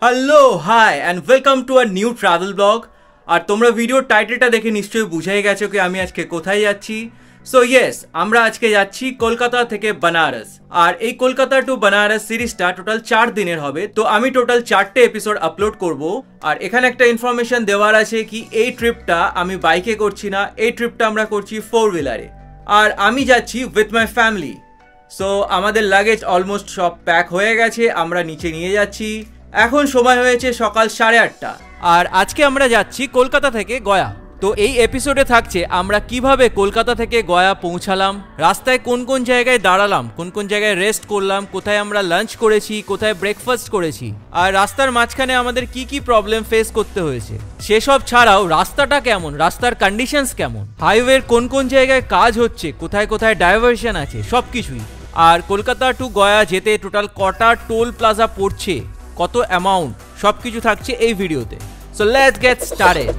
Hello hi and welcome to a new travel blog. আর তোমরা ভিডিওর টাইটেলটা দেখে নিশ্চয়ই বুঝেই গেছো কি আমি আজকে কোথায় যাচ্ছি। সো ইয়েস, আমরা আজকে যাচ্ছি কলকাতা থেকে বানারস। আর এই কলকাতা টু বানারস সিরিজটা টোটাল 4 দিনের হবে। তো আমি টোটাল 4টে এপিসোড আপলোড করব। আর এখানে একটা ইনফরমেশন দেওয়ার আছে কি এই ট্রিপটা আমি বাইকে করছি না, এই ট্রিপটা আমরা করছি 4 হুইলারে। আর আমি যাচ্ছি উইথ মাই ফ্যামিলি। সো আমাদের লাগেজ অলমোস্ট সব প্যাক হয়ে গেছে, আমরা নিচে নিয়ে যাচ্ছি। এখন সময় হয়েছে সকাল 8:30। আর আজকে আমরা যাচ্ছি কলকাতা থেকে গয়া। তো এই এপিসোডে থাকছে আমরা কিভাবে কলকাতা থেকে গয়া পৌঁছালাম, রাস্তায় কোন কোন জায়গায় দাঁড়ালাম, কোন কোন জায়গায় রেস্ট করলাম, কোথায় আমরা লাঞ্চ করেছি, কোথায় ব্রেকফাস্ট করেছি, আর রাস্তার মাঝখানে আমাদের কি কি প্রবলেম ফেস করতে হয়েছে সেসব ছাড়াও রাস্তাটা কেমন, রাস্তার কন্ডিশনস কেমন, হাইওয়ের কোন কোন জায়গায় কাজ হচ্ছে, কোথায় কোথায় ডাইভারশন আছে, সব কিছুই। আর কলকাতা টু গয়া যেতে টোটাল কটা টোল প্লাজা পড়ছে, কত অ্যামাউন্ট, সব কিছু থাকছে এই ভিডিওতে। So let's get started.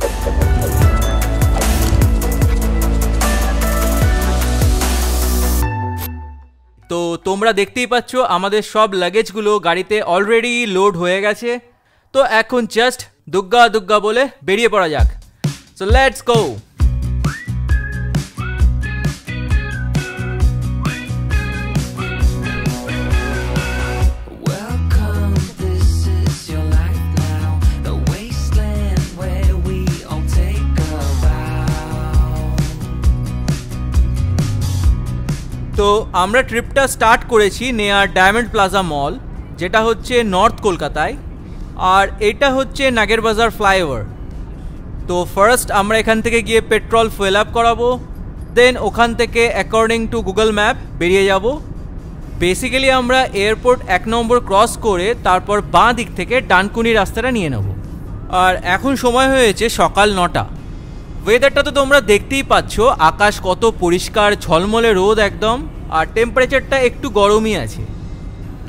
তো তোমরা দেখতেই পাচ্ছ আমাদের সব লাগেজগুলো গাড়িতে অলরেডি লোড হয়ে গেছে। তো এখন জাস্ট দুগ্গা দুগ্গা বলে বেরিয়ে পড়া যাক। So let's go. তো আমরা ট্রিপটা স্টার্ট করেছি নেয়ার ডায়মন্ড প্লাজা মল, যেটা হচ্ছে নর্থ কলকাতায়। আর এটা হচ্ছে নাগের বাজার ফ্লাইওভার। তো ফার্স্ট আমরা এখান থেকে গিয়ে পেট্রোল ফুয়েল আপ করাবো, দেন ওখান থেকে অ্যাকর্ডিং টু গুগল ম্যাপ বেরিয়ে যাব। বেসিক্যালি আমরা এয়ারপোর্ট 1 নম্বর ক্রস করে তারপর বাঁ দিক থেকে ডানকুনি রাস্তাটা নিয়ে নেব। আর এখন সময় হয়েছে সকাল 9টা। ওয়েদারটা তো তোমরা দেখতেই পাচ্ছ, আকাশ কত পরিষ্কার, ঝলমলে রোদ একদম, আর টেম্পারেচারটা একটু গরমই আছে।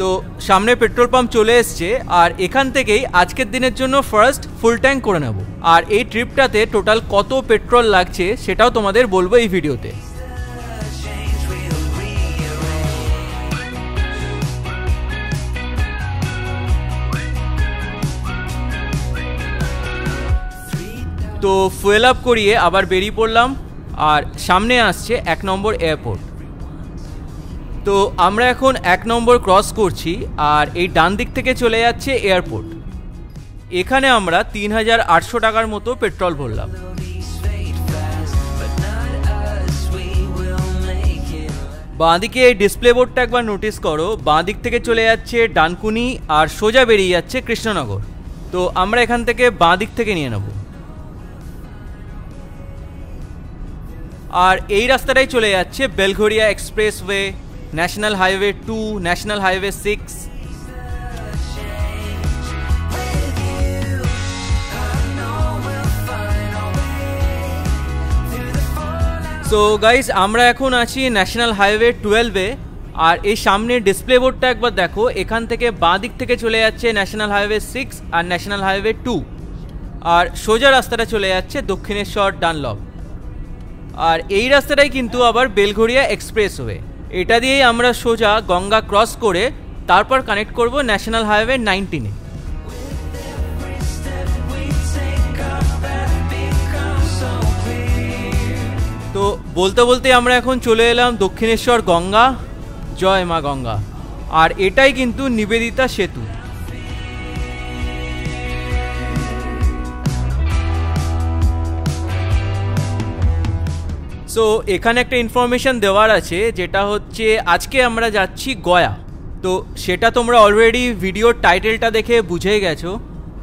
তো সামনে পেট্রোল পাম্প চলে এসছে, আর এখান থেকেই আজকের দিনের জন্য ফার্স্ট ফুল ট্যাঙ্ক করে নেব। আর এই ট্রিপটাতে টোটাল কত পেট্রোল লাগছে সেটাও তোমাদের বলবো এই ভিডিওতে। তো ফুয়েল আপ করিয়ে আবার বেরিয়ে পড়লাম। আর সামনে আসছে 1 নম্বর এয়ারপোর্ট। তো আমরা এখন 1 নম্বর ক্রস করছি, আর এই ডান দিক থেকে চলে যাচ্ছে এয়ারপোর্ট। এখানে আমরা 3800 টাকার মতো পেট্রোল ভরলাম। বাঁদিকে এই ডিসপ্লে বোর্ডটা একবার নোটিস করো, বাঁদিক থেকে চলে যাচ্ছে ডানকুনি আর সোজা বেরিয়ে যাচ্ছে কৃষ্ণনগর। তো আমরা এখান থেকে বাঁদিক থেকে নিয়ে নেব। আর এই রাস্তাটাই চলে যাচ্ছে Belgharia expressway, national highway 2, national highway 6। So guys, আমরা এখন আছি ন্যাশনাল হাইওয়ে 12-এ। আর এই সামনের ডিসপ্লে বোর্ডটা একবার দেখো, এখান থেকে বাঁ দিক থেকে চলে যাচ্ছে ন্যাশনাল হাইওয়ে 6 আর ন্যাশনাল হাইওয়ে 2। আর সোজা রাস্তাটা চলে যাচ্ছে দক্ষিণেশ্বর ডানলপ। আর এই রাস্তাটাই কিন্তু আবার বেলঘরিয়া এক্সপ্রেসওয়ে। এটা দিয়েই আমরা সোজা গঙ্গা ক্রস করে তারপর কানেক্ট করব ন্যাশনাল হাইওয়ে 19-এ। তো বলতে বলতে আমরা এখন চলে এলাম দক্ষিণেশ্বর গঙ্গা। জয় মা গঙ্গা। আর এটাই কিন্তু নিবেদিতা সেতু। সো এখানে একটা ইনফরমেশন দেওয়ার আছে, যেটা হচ্ছে আজকে আমরা যাচ্ছি গয়া। তো সেটা তোমরা অলরেডি ভিডিওর টাইটেলটা দেখে বুঝেই গেছো।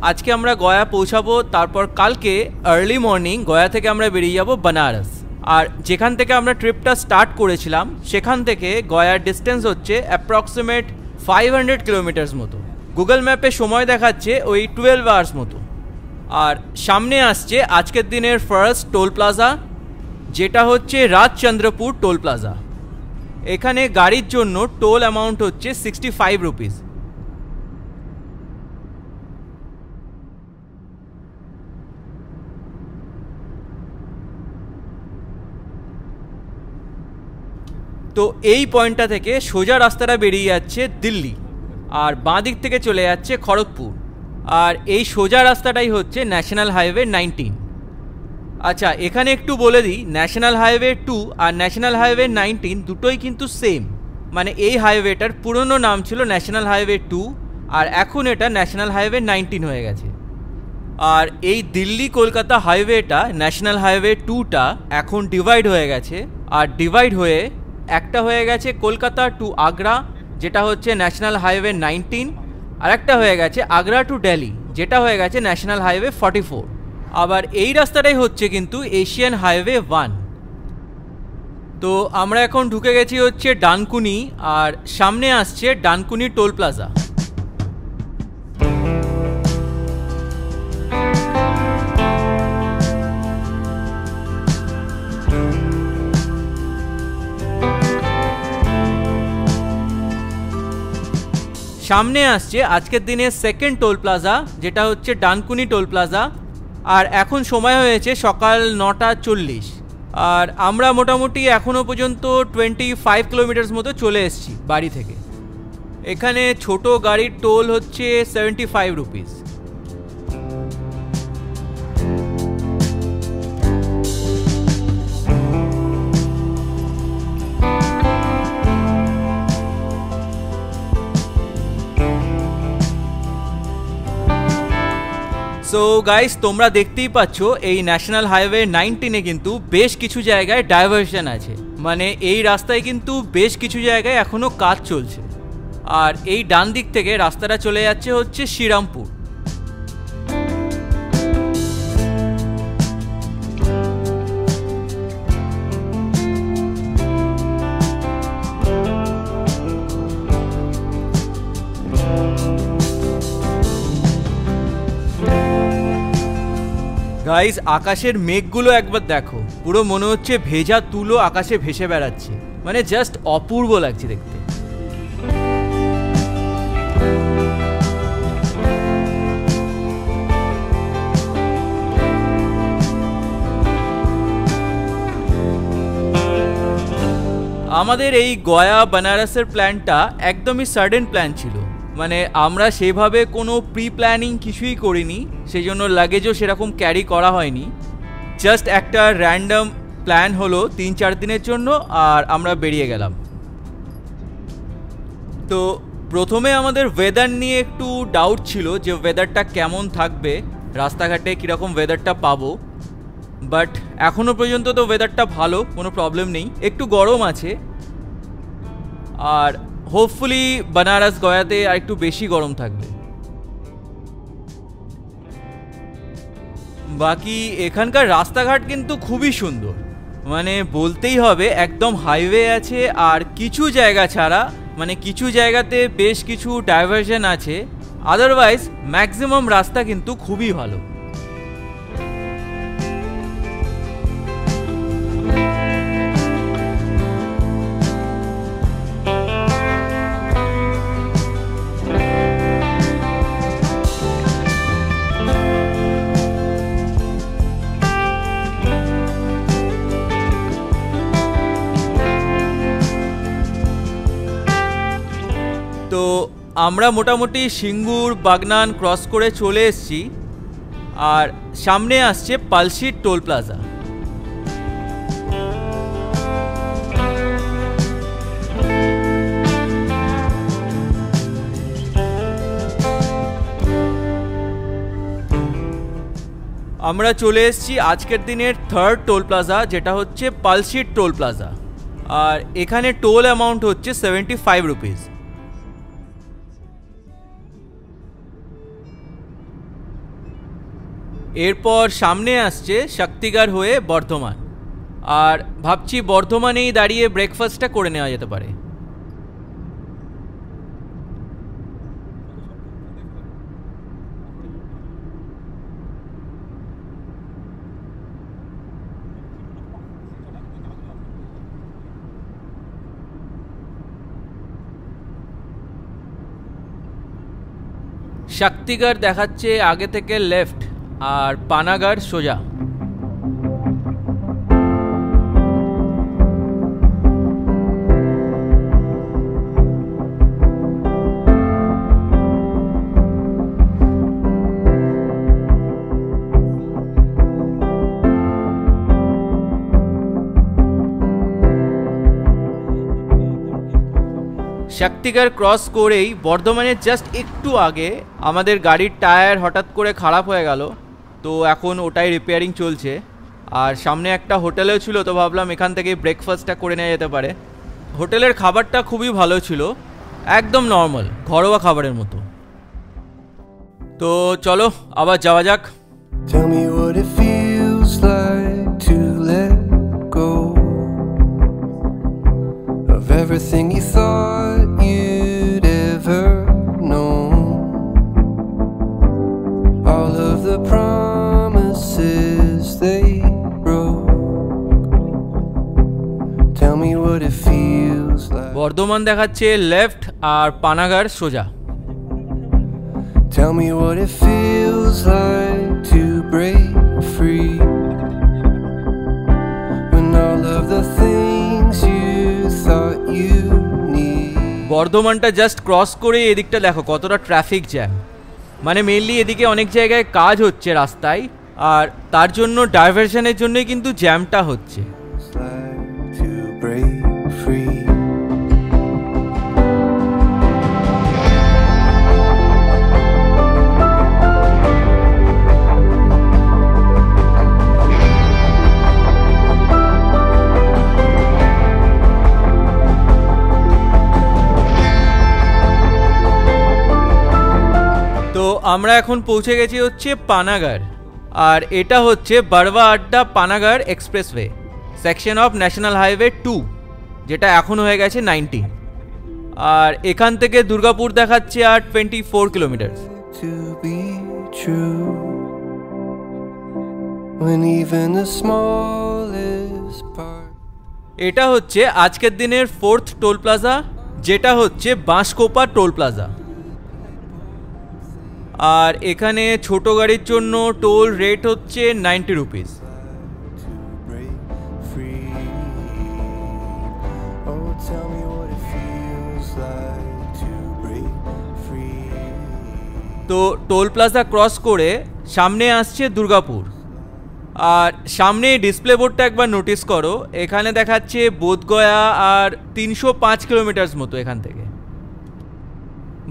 আজকে আমরা গয়া পৌঁছাবো, তারপর কালকে আর্লি মর্নিং গয়া থেকে আমরা বেরিয়ে যাব বানারস। আর যেখান থেকে আমরা ট্রিপটা স্টার্ট করেছিলাম সেখান থেকে গয়ার ডিস্টেন্স হচ্ছে অ্যাপ্রক্সিমেট 500 কিলোমিটার্স মতো। গুগল ম্যাপে সময় দেখাচ্ছে ওই 12 আওয়ার্স মতো। আর সামনে আসছে আজকের দিনের ফার্স্ট টোল প্লাজা, যেটা হচ্ছে রাজচন্দ্রপুর টোল প্লাজা। এখানে গাড়ির জন্য টোল অ্যামাউন্ট হচ্ছে 65 রুপিস। তো এই পয়েন্টটা থেকে সোজা রাস্তাটা বেরিয়ে যাচ্ছে দিল্লি, আর বাঁ দিক থেকে চলে যাচ্ছে খড়গপুর। আর এই সোজা রাস্তাটাই হচ্ছে ন্যাশনাল হাইওয়ে 19। আচ্ছা, এখানে একটু বলে দিই, ন্যাশনাল হাইওয়ে 2 আর ন্যাশনাল হাইওয়ে 19 দুটোই কিন্তু সেম। মানে এই হাইওয়েটার পুরনো নাম ছিল ন্যাশনাল হাইওয়ে 2 আর এখন এটা ন্যাশনাল হাইওয়ে 19 হয়ে গেছে। আর এই দিল্লি কলকাতা হাইওয়েটা ন্যাশনাল হাইওয়ে 2টা এখন ডিভাইড হয়ে গেছে, আর ডিভাইড হয়ে একটা হয়ে গেছে কলকাতা টু আগ্রা, যেটা হচ্ছে ন্যাশনাল হাইওয়ে 19, আর একটা হয়ে গেছে আগ্রা টু দিল্লি, যেটা হয়ে গেছে ন্যাশনাল হাইওয়ে 44। আবার এই রাস্তাটাই হচ্ছে কিন্তু এশিয়ান হাইওয়ে 1। তো আমরা এখন ঢুকে গেছি হচ্ছে ডানকুনি, আর সামনে আসছে ডানকুনি টোল প্লাজা। সামনে আসছে আজকের দিনের সেকেন্ড টোল প্লাজা, যেটা হচ্ছে ডানকুনি টোল প্লাজা। আর এখন সময় হয়েছে সকাল 9:40, আর আমরা মোটামুটি এখনও পর্যন্ত 25 কিলোমিটার্স মতো চলে এসেছি বাড়ি থেকে। এখানে ছোট গাড়ির টোল হচ্ছে 75 রুপিস। সো গাইস, তোমরা দেখতেই পাচ্ছ এই ন্যাশনাল হাইওয়ে 19-এ কিন্তু বেশ কিছু জায়গায় ডাইভারশন আছে। মানে এই রাস্তায় কিন্তু বেশ কিছু জায়গায় এখনও কাজ চলছে। আর এই ডান দিক থেকে রাস্তাটা চলে যাচ্ছে হচ্ছে শ্রীরামপুর। গাইস, আকাশের মেঘগুলো একবার দেখো, পুরো মনে হচ্ছে ভেজা তুলো আকাশে ভেসে বেড়াচ্ছে। মানে জাস্ট অপূর্ব লাগছে দেখতে। আমাদের এই গয়া বেনারসের প্ল্যানটা একদমই সাডেন প্ল্যান ছিল। মানে আমরা সেভাবে কোনো প্রি প্ল্যানিং কিছুই করিনি, সেই জন্য লাগেজও সেরকম ক্যারি করা হয়নি। জাস্ট একটা র্যান্ডম প্ল্যান হলো 3-4 দিনের জন্য, আর আমরা বেরিয়ে গেলাম। তো প্রথমে আমাদের ওয়েদার নিয়ে একটু ডাউট ছিল যে ওয়েদারটা কেমন থাকবে, রাস্তাঘাটে কীরকম ওয়েদারটা পাবো। বাট এখনও পর্যন্ত তো ওয়েদারটা ভালো, কোনো প্রবলেম নেই। একটু গরম আছে, আর হোপফুলি বেনারস গয়াতে আর একটু বেশি গরম থাকবে। বাকি এখানকার রাস্তাঘাট কিন্তু খুবই সুন্দর, মানে বলতেই হবে একদম হাইওয়ে আছে। আর কিছু জায়গা ছাড়া, মানে কিছু জায়গাতে বেশ কিছু ডাইভারশন আছে, আদারওয়াইজ ম্যাক্সিমাম রাস্তা কিন্তু খুবই ভালো। তো আমরা মোটামুটি সিঙ্গুর বাগনান ক্রস করে চলে এসেছি, আর সামনে আসছে পালশিট টোল প্লাজা। আমরা চলে এসেছি আজকের দিনের থার্ড টোল প্লাজা, যেটা হচ্ছে পালশিট টোল প্লাজা। আর এখানে টোল অ্যামাউন্ট হচ্ছে 75 রুপিস। এরপর সামনে আসছে শক্তিগড় হয়ে বর্ধমান, আর ভাবছি বর্ধমানেই দাঁড়িয়ে ব্রেকফাস্টটা করে নেওয়া যেতে পারে। শক্তিগড় দেখাচ্ছে আগে থেকে লেফট, আর পানাগড় সোজা। শক্তিগড় ক্রস করেই বর্ধমানের জাস্ট একটু আগে আমাদের গাড়ির টায়ার হঠাৎ করে খারাপ হয়ে গেল, তো এখন ওটাই রিপেয়ারিং চলছে। আর সামনে একটা হোটেলেও ছিল, তো ভাবলাম এখান থেকে ব্রেকফাস্টটা করে নেওয়া যেতে পারে। হোটেলের খাবারটা খুবই ভালো ছিল, একদম নর্মাল ঘরোয়া খাবারের মতো। তো চলো আবার যাওয়া যাক। Tell me what it feels like to let go of everything you thought you'd ever known, all of the promises they broke. Tell me what it feels like. Bardhaman দেখাচ্ছে লেফট আর পানাগড় সোজা। Tell me what it feels like to break free when all of the things you thought you need. বর্ধমানটা just cross করে এদিকটা দেখো কতটা traffic jam, মানে mainly এদিকে অনেক জায়গায় কাজ হচ্ছে রাস্তায়, আর তার জন্য ডাইভারশনের জন্যই কিন্তু জ্যামটা হচ্ছে। It's like to break free. তো আমরা এখন পৌঁছে গেছি হচ্ছে পানাগড়, আর এটা হচ্ছে বড়বা আড্ডা Panagarh expressway, section of national highway 2, যেটা এখন হয়ে গেছে 19। আর এখান থেকে দুর্গাপুর দেখাচ্ছে আর 24 kilometre. To be true when even the smallest part. এটা হচ্ছে আজকের দিনের 4th টোল প্লাজা, যেটা হচ্ছে বাঁশকোপা টোল প্লাজা। আর এখানে ছোট গাড়ির জন্য টোল রেট হচ্ছে 90 rupees. To break free. Oh, tell me what it feels like to break free. তো টোল প্লাজা ক্রস করে সামনে আসছে দুর্গাপুর, আর সামনে ডিসপ্লে বোর্ডটা একবার নোটিস করো, এখানে দেখাচ্ছে বোধগয়া আর 305 কিলোমিটার মতো এখান থেকে।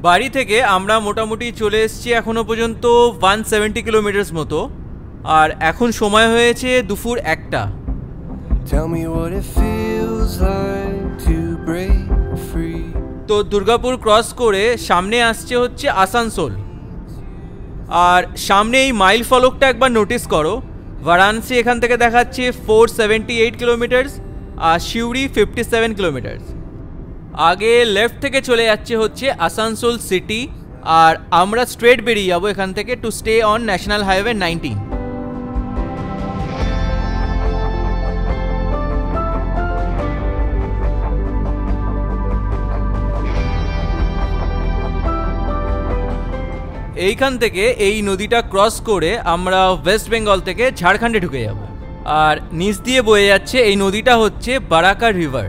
বাড়ি থেকে আমরা মোটামুটি চলে এসেছি এখনো পর্যন্ত 170 কিলোমিটার মতো, আর এখন সময় হয়েছে দুপুর 1টা। Tell me what it feels like to break free. তো দুর্গাপুর ক্রস করে সামনে আসছে হচ্ছে আসানসোল, আর সামনে এই মাইল ফলকটা একবার নোটিস করো, বারাণসী এখান থেকে দেখাচ্ছে 478 কিলোমিটার আর সিউড়ি 57 কিলোমিটার। আগে লেফট থেকে চলে যাচ্ছে হচ্ছে আসানসোল সিটি, আর আমরা স্ট্রেট বেরিয়ে যাবো এখান থেকে to stay on national highway 19। এইখান থেকে এই নদীটা ক্রস করে আমরা ওয়েস্ট বেঙ্গল থেকে ঝাড়খণ্ডে ঢুকে যাব, আর নিচ দিয়ে বয়ে যাচ্ছে এই নদীটা হচ্ছে বারাকা রিভার।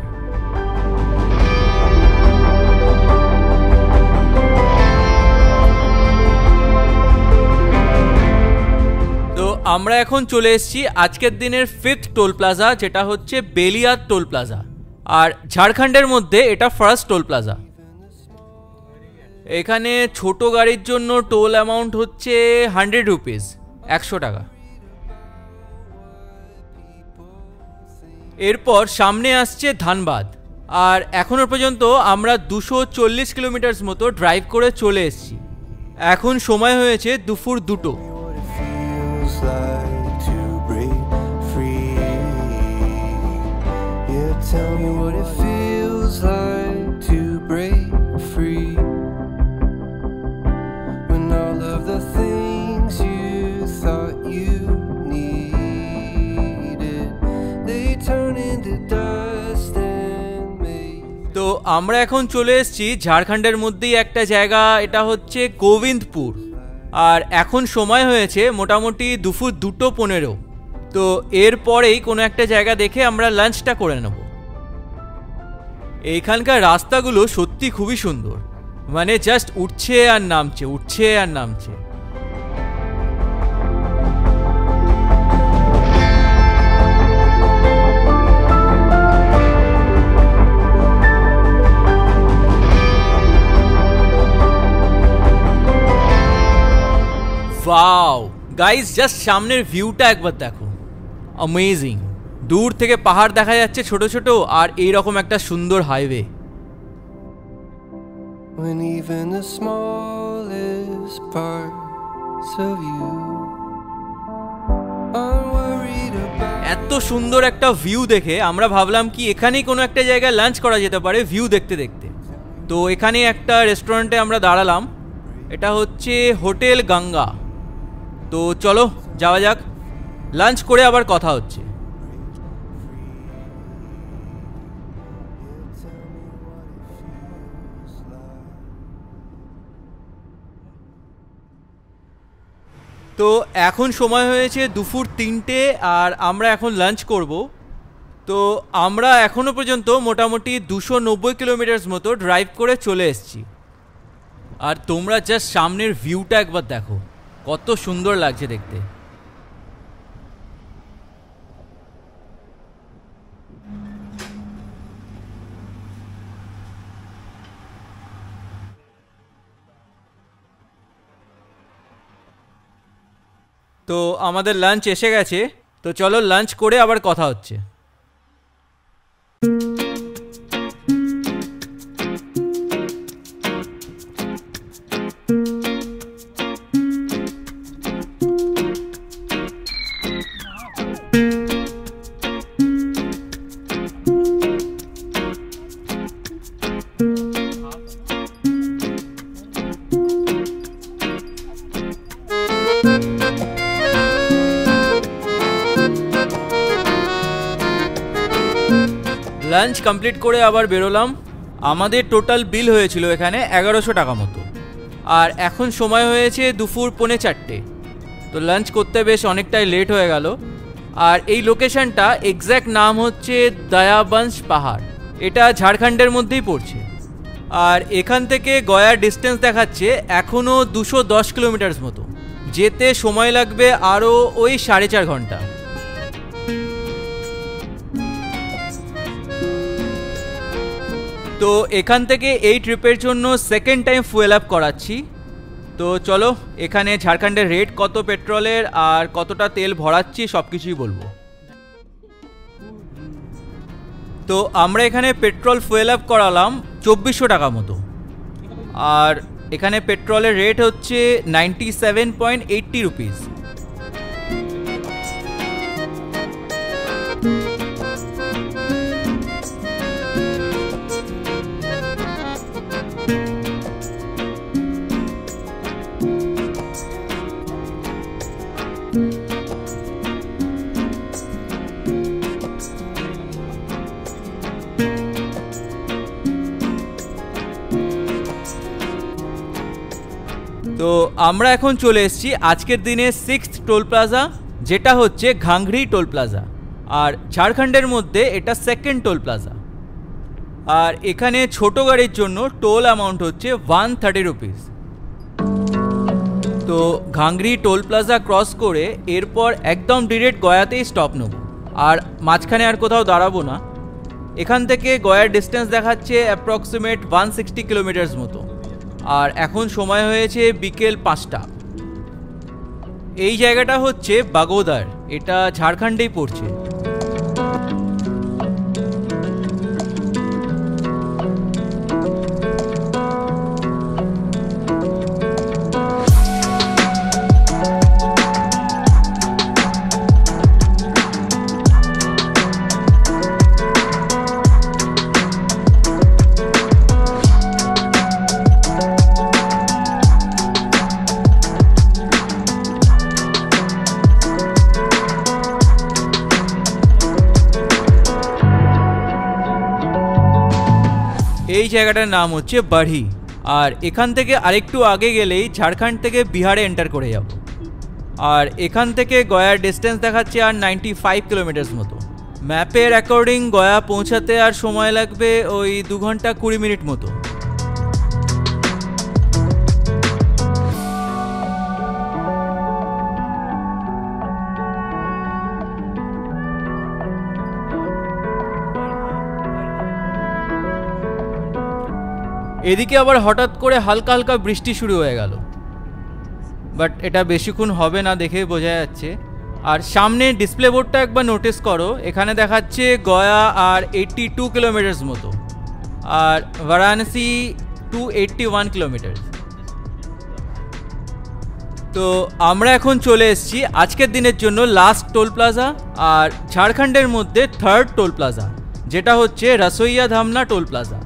তো আমরা এখন চলে এসেছি আজকের দিনের 5th টোল প্লাজা, যেটা হচ্ছে বেলিয়ার টোল প্লাজা, আর ঝাড়খণ্ডের মধ্যে এটা ফার্স্ট টোল প্লাজা। এখানে ছোট গাড়ির জন্য টোল অ্যামাউন্ট হচ্ছে 100 রুপিস, 100 টাকা। এরপর সামনে আসছে ধানবাদ, আর এখনো পর্যন্ত আমরা 240 কিলোমিটার মতো ড্রাইভ করে চলে এসেছি। এখন সময় হয়েছে দুপুর 2টো। What it feels like to break free. Yeah, tell me what it feels like to break free. When all of the things you thought you needed, they turn into dust and made. তো আমরা এখন চলে এসেছি ঝাড়খণ্ডের মধ্যেই একটা জায়গা, এটা হচ্ছে গোবিন্দপুর, আর এখন সময় হয়েছে মোটামুটি দুপুর 2:15। তো এরপরেই কোনো একটা জায়গা দেখে আমরা লাঞ্চটা করে নেব। এইখানকার রাস্তাগুলো সত্যি খুবই সুন্দর, মানে জাস্ট উঠছে আর নামছে, উঠছে আর নামছে। ওয়াও গাইস, জাস্ট সামনের ভিউটা একবার দেখো, অ্যামেজিং। দূর থেকে পাহাড় দেখা যাচ্ছে ছোট ছোট, আর এইরকম একটা সুন্দর highway. When even the smallest parts of you are worried about. এত সুন্দর একটা ভিউ দেখে আমরা ভাবলাম কি এখানেই কোনো একটা জায়গায় লাঞ্চ করা যেতে পারে ভিউ দেখতে দেখতে। তো এখানে একটা রেস্টুরেন্টে আমরা দাঁড়ালাম, এটা হচ্ছে হোটেল গঙ্গা। তো চলো যাওয়া যাক, লাঞ্চ করে আবার কথা হচ্ছে। তো এখন সময় হয়েছে দুপুর 3টে, আর আমরা এখন লাঞ্চ করব। তো আমরা এখনও পর্যন্ত মোটামুটি 290 কিলোমিটার মতো ড্রাইভ করে চলে এসেছি। আর তোমরা জাস্ট সামনের ভিউটা একবার দেখো, কত সুন্দর লাগছে দেখতে। তো আমাদের লাঞ্চ এসে গেছে, তো চলো লাঞ্চ করে আবার কথা হচ্ছে। লাঞ্চ কমপ্লিট করে আবার বেরোলাম। আমাদের টোটাল বিল হয়েছিল এখানে 1100 টাকা মতো। আর এখন সময় হয়েছে দুপুর 3:45। তো লাঞ্চ করতে বেশ অনেকটাই লেট হয়ে গেল। আর এই লোকেশনটা এক্স্যাক্ট নাম হচ্ছে দয়াবংশ পাহাড়, এটা ঝাড়খণ্ডের মধ্যেই পড়ছে। আর এখান থেকে গয়ার ডিস্টেন্স দেখাচ্ছে এখনও 210 কিলোমিটার মতো, যেতে সময় লাগবে আরও ওই 4.5 ঘন্টা। তো এখান থেকে এই ট্রিপের জন্য সেকেন্ড টাইম ফুয়েল আপ করাচ্ছি। তো চলো এখানে ঝাড়খণ্ডের রেট কত পেট্রোলের আর কতটা তেল ভরাচ্ছি সব কিছুই বলবো। তো আমরা এখানে পেট্রোল ফুয়েল আপ করালাম 2400 টাকা মতো। আর এখানে পেট্রোলের রেট হচ্ছে 97.80 রুপিস। তো আমরা এখন চলে এসেছি আজকের দিনে 6th টোল প্লাজা, যেটা হচ্ছে ঘাংরি টোল প্লাজা। আর ঝাড়খণ্ডের মধ্যে এটা সেকেন্ড টোল প্লাজা। আর এখানে ছোট গাড়ির জন্য টোল অ্যামাউন্ট হচ্ছে 130 রুপিস। তো ঘাংরি টোল প্লাজা ক্রস করে এরপর একদম ডিরেক্ট গয়াতেই স্টপ নেব, আর মাঝখানে আর কোথাও দাঁড়াবো না। এখান থেকে গয়ার ডিস্টেন্স দেখাচ্ছে অ্যাপ্রক্সিমেট 160 কিলোমিটার মতো। আর এখন সময় হয়েছে বিকেল 5টা। এই জায়গাটা হচ্ছে বাগোদার, এটা ঝাড়খণ্ডেই পড়ছে। এই জায়গাটার নাম হচ্ছে বাড়ি। আর এখান থেকে আরেকটু আগে গেলেই ঝাড়খণ্ড থেকে বিহারে এন্টার করে যাব। আর এখান থেকে গয়ার ডিস্টেন্স দেখাচ্ছে আর 95 কিলোমিটার মতো। ম্যাপের অ্যাকর্ডিং গয়া পৌঁছাতে আর সময় লাগবে ওই 2 ঘন্টা 20 মিনিট মতো। এদিকে আবার হঠাৎ করে হালকা হালকা বৃষ্টি শুরু হয়ে গেল। বাট এটা বেশিক্ষণ হবে না দেখেই বোঝা যাচ্ছে। আর সামনে ডিসপ্লে বোর্ডটা একবার নোটিস করো, এখানে দেখাচ্ছে গয়া আর 82 কিলোমিটার্স মতো, আর বারাণসী 281 কিলোমিটার। তো আমরা এখন চলে এসেছি আজকের দিনের জন্য লাস্ট টোল প্লাজা, আর ঝাড়খণ্ডের মধ্যে থার্ড টোল প্লাজা, যেটা হচ্ছে রসোইয়া ধামনা টোল প্লাজা।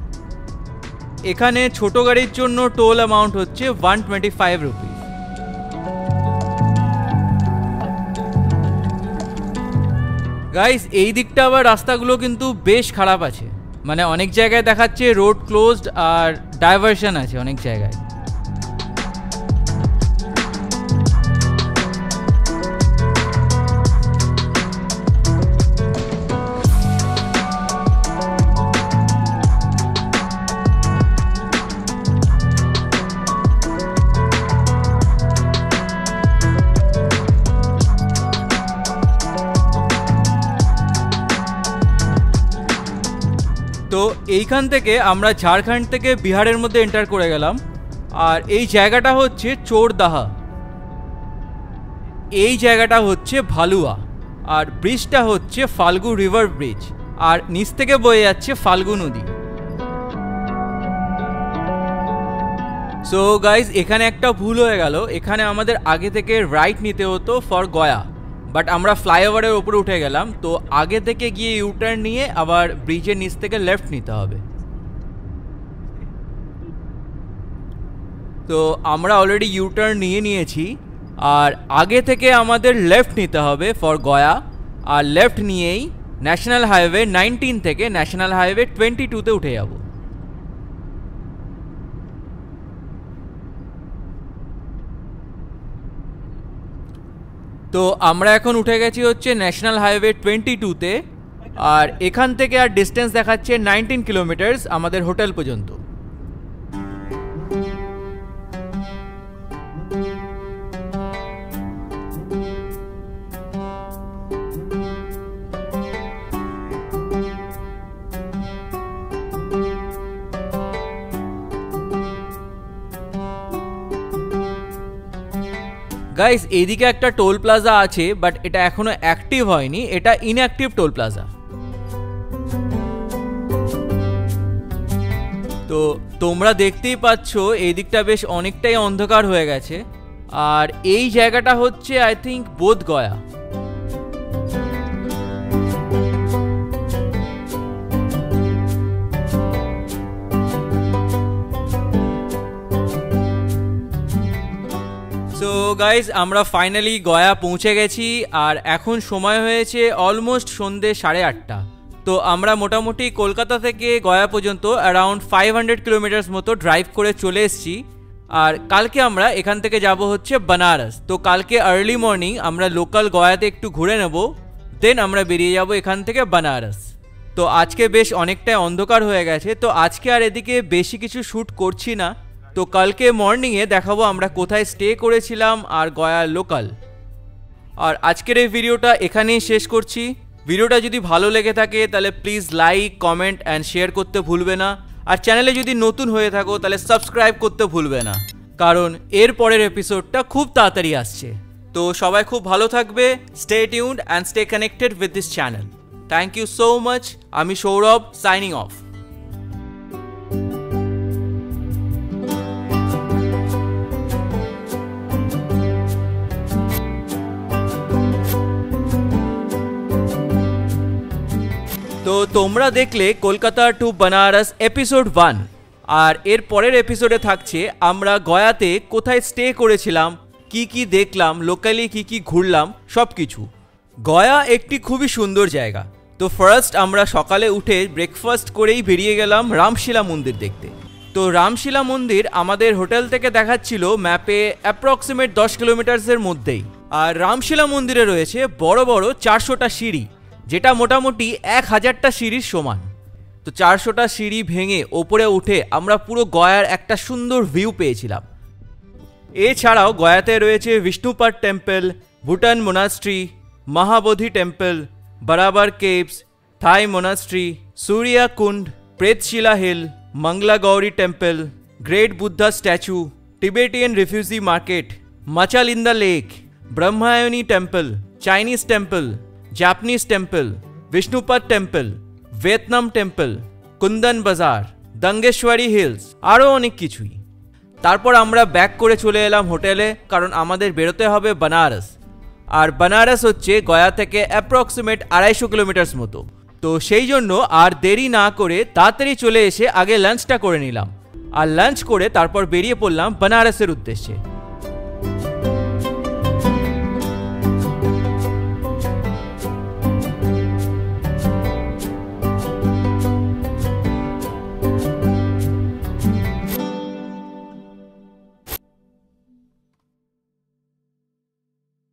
এখানে ছোট গাড়ির জন্য টোল অ্যামাউন্ট হচ্ছে 125 রুপিস। গাইস, এই দিকটা আবার রাস্তাগুলো কিন্তু বেশ খারাপ আছে, মানে অনেক জায়গায় দেখাচ্ছে রোড ক্লোজড আর ডাইভারশন আছে অনেক জায়গায়। তো এইখান থেকে আমরা ঝাড়খণ্ড থেকে বিহারের মধ্যে এন্টার করে গেলাম, আর এই জায়গাটা হচ্ছে চোরদাহা, এই জায়গাটা হচ্ছে ভালুয়া, আর ব্রিজটা হচ্ছে ফাল্গু রিভার ব্রিজ, আর নিচ থেকে বয়ে যাচ্ছে ফাল্গু নদী। সো গাইজ, এখানে একটা ভুল হয়ে গেল, এখানে আমাদের আগে থেকে রাইট নিতে হতো ফর গয়া, বাট আমরা ফ্লাইওভারের ওপরে উঠে গেলাম, তো আগে থেকে গিয়ে ইউটার্ন নিয়ে আবার ব্রিজের নিচ থেকে লেফট নিতে হবে। তো আমরা অলরেডি ইউটার্ন নিয়ে নিয়েছি, আর আগে থেকে আমাদের লেফট নিতে হবে ফর গয়া, আর লেফট নিয়েই ন্যাশনাল হাইওয়ে 19 থেকে ন্যাশনাল হাইওয়ে 22-তে উঠে যাব। তো আমরা এখন উঠে গেছি হচ্ছে ন্যাশনাল হাইওয়ে 22-তে, আর এখান থেকে আর ডিস্টেন্স দেখাচ্ছে 19 কিলোমিটার্স আমাদের হোটেল পর্যন্ত। গাইস, এইদিকে একটা টোল প্লাজা আছে, বাট এটা এখনো অ্যাক্টিভ হয়নি, এটা ইনঅ্যাক্টিভ টোল প্লাজা। তো তোমরা দেখতেই পাচ্ছ এই দিকটা বেশ অনেকটাই অন্ধকার হয়ে গেছে, আর এই জায়গাটা হচ্ছে আই থিঙ্ক বোধ গয়া। সো গাইজ, আমরা ফাইনালি গয়া পৌঁছে গেছি, আর এখন সময় হয়েছে অলমোস্ট সন্ধ্যে 8:30। তো আমরা মোটামুটি কলকাতা থেকে গয়া পর্যন্ত অ্যারাউন্ড 500 কিলোমিটার্স মতো ড্রাইভ করে চলে এসেছি, আর কালকে আমরা এখান থেকে যাব হচ্ছে বানারস। তো কালকে আর্লি মর্নিং আমরা লোকাল গয়াতে একটু ঘুরে নেব, দেন আমরা বেরিয়ে যাব এখান থেকে বানারস। তো আজকে বেশ অনেকটাই অন্ধকার হয়ে গেছে, তো আজকে আর এদিকে বেশি কিছু শ্যুট করছি না। তো কালকে মর্নিংয়ে দেখাবো আমরা কোথায় স্টে করেছিলাম আর গয়ার লোকাল। আর আজকের এই ভিডিওটা এখানেই শেষ করছি। ভিডিওটা যদি ভালো লেগে থাকে তাহলে please like, comment and share করতে ভুলবে না, আর চ্যানেলে যদি নতুন হয়ে থাকো তাহলে সাবস্ক্রাইব করতে ভুলবে না, কারণ এর পরের এপিসোডটা খুব তাড়াতাড়ি আসছে। তো সবাই খুব ভালো থাকবে, stay tuned and stay connected with this channel. Thank you so much. আমি সৌরভ, সাইনিং অফ। তো তোমরা দেখলে কলকাতা টু বানারস এপিসোড 1, আর এর পরের এপিসোডে থাকছে আমরা গয়াতে কোথায় স্টে করেছিলাম, কি কি দেখলাম, লোকালি কি কি ঘুরলাম, সব কিছু। গয়া একটি খুবই সুন্দর জায়গা। তো ফার্স্ট আমরা সকালে উঠে ব্রেকফাস্ট করেই বেরিয়ে গেলাম রামশিলা মন্দির দেখতে। তো রামশিলা মন্দির আমাদের হোটেল থেকে দেখাচ্ছিল ম্যাপে অ্যাপ্রক্সিমেট 10 কিলোমিটার্সের মধ্যেই, আর রামশিলা মন্দিরে রয়েছে বড় বড় 400টা সিঁড়ি, যেটা মোটামুটি 1000টা সিঁড়ির সমান। তো 400টা সিঁড়ি ভেঙে ওপরে উঠে আমরা পুরো গয়ার একটা সুন্দর ভিউ পেয়েছিলাম। এছাড়াও গয়াতে রয়েছে Vishnupad temple, Bhutan monastery, Mahabodhi temple, Barabar caves, Thai monastery, Surya Kund, Pretshila hill, Mangla Gauri temple, great Buddha statue, Tibetan refugee market, মাচাল in the lake, Brahmayoni temple, Chinese temple, Japanese temple, Vishnupad temple, Vietnam temple, Kundan Bazar, Dungeshwari hills, আরও অনেক কিছুই। তারপর আমরা ব্যাক করে চলে এলাম হোটেলে, কারণ আমাদের বেরোতে হবে বানারস। আর বানারস হচ্ছে গয়া থেকে অ্যাপ্রক্সিমেট 250 কিলোমিটার মতো। তো সেই জন্য আর দেরি না করে তাড়াতাড়ি চলে এসে আগে লাঞ্চটা করে নিলাম, আর লাঞ্চ করে তারপর বেরিয়ে পড়লাম বানারসের উদ্দেশ্যে।